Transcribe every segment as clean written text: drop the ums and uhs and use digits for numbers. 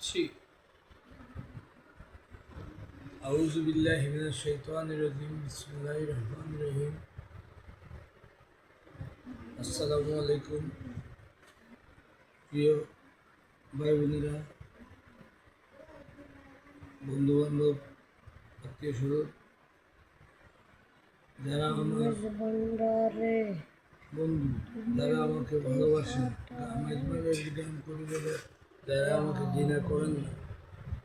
করছি। আউযু বিল্লাহি মিনাশ শাইতানির রাজিম। বিসমিল্লাহির রহমানির রহিম। আসসালামু আলাইকুম প্রিয় ভাই বোনেরা, বন্ধু বান্ধব, আত্মীয় স্বজন, যারা আমার বন্ধু, যারা আমাকে ভালোবাসেন, গান করে দেবে, যারা আমাকে ঘৃণা করেন না,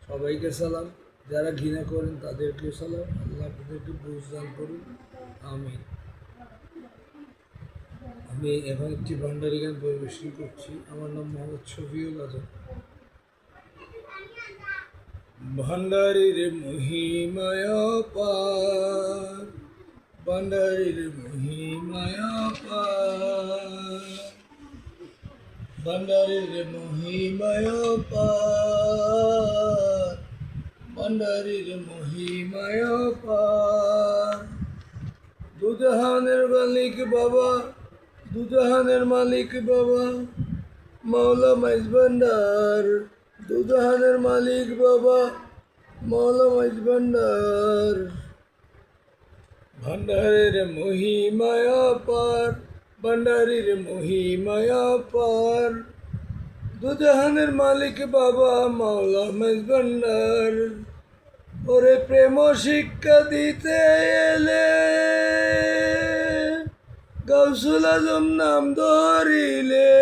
সবাইকে সালাম। যারা ঘৃণা করেন তাদেরকেও সালাম। আল্লাহ আপনাদেরকে বুঝদান করুন, আমিন। আমি এখন একটি ভান্ডারি গান পরিবেশন করছি। আমার নাম মোহাম্মদ শফিউল আজম। ভান্ডারির মহিমায় পার, ভান্ডারির মহিমায় পার, ভান্ডারির মহিমায় পার, ভান্ডারির মহিমায় পার। দুজাহানের মালিক বাবা, দুজাহানের মালিক বাবা, মাওলা মাইজ ভান্ডার। দুজাহানের মালিক বাবা, মাওলা মাইজ ভান্ডার। ভান্ডারের মহিমায় পার, ভান্ডারির মহিমায় পার। দুজাহানের মালিক বাবা, মাওলা মাইজ ভান্ডার। ওরে প্রেম শিক্ষা দিতে এলে গাউসুল আজম নাম ধরিলে,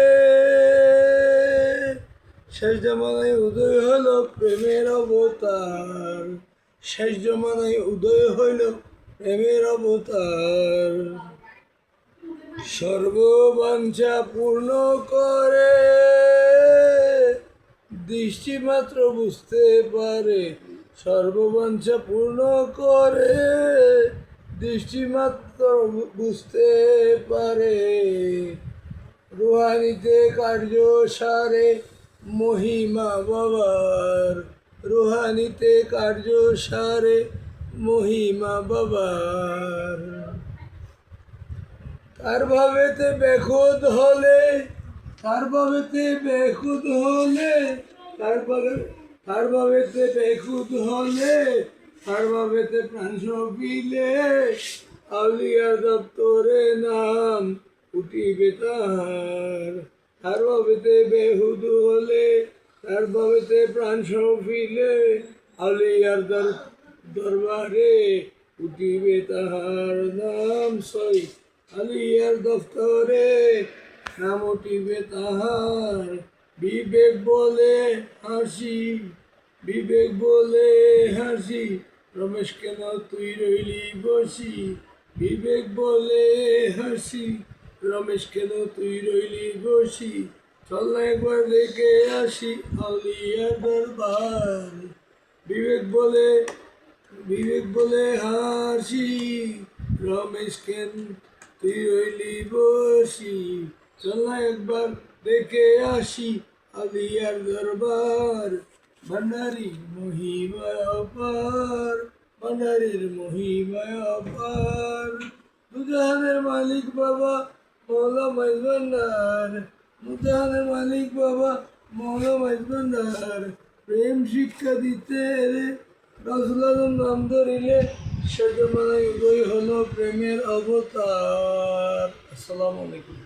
শেষ জমানায় উদয় হইল প্রেমের অবতার, শেষ জমানায় উদয় হইল প্রেমের অবতার। সর্ববাঞ্ছা পূর্ণ করে দৃষ্টি মাত্র বুঝতে পারে, সর্ববাঞ্ছা পূর্ণ করে দৃষ্টি মাত্র বুঝতে পারে। রুহানিতে কার্য সারে মহিমা বাবার, রুহানিতে কার্য সারে মহিমা বাবার। তার ভাবেতে বেখুদ হলে, তার ভাবেতে বেখুদ হলে, তার ভাবেতে বেখুদ হলে, তার ভাবেতে প্রাণ সপিলে, আউলিয়ার দপ্তরে নাম উঠিবে তাহার। তার ভাবেতে বেহুদ হলে, তার ভাবেতে প্রাণ সপিলে, আউলিয়ার দরবারে উঠিবে তাহার নাম। সই আলিয়ার দফতরে নাম উঠিবে তাহার। বিবেক বলে হাসি, বিবেক বলে হাসি, রমেশ কেন তুই রইলি বসি। বিবেক বলে হাসি, রমেশ কেন তুই রইলি বসি। চল না একবার দেখে আসি আউলিয়ার দরবার। বিবেক বলে হাসি, রমেশ কেন তুই রইলি বসি। চল না একবার দেখে আসি আউলিয়ার দরবার। ভান্ডারি মহিমায় অপার, ভান্ডারির মহিমায় অপার। দুজাহানের মালিক বাবা, মাওলা মাইজ ভান্ডার। দুজাহানের মালিক বাবা, মাওলা মাইজ ভান্ডার। প্রেম শিক্ষা দিতে এলে গাউসুল আজম নাম ধরিলে, সে জমানায় উদয় হলো প্রেমের অবতার। আসসালামু আলাইকুম।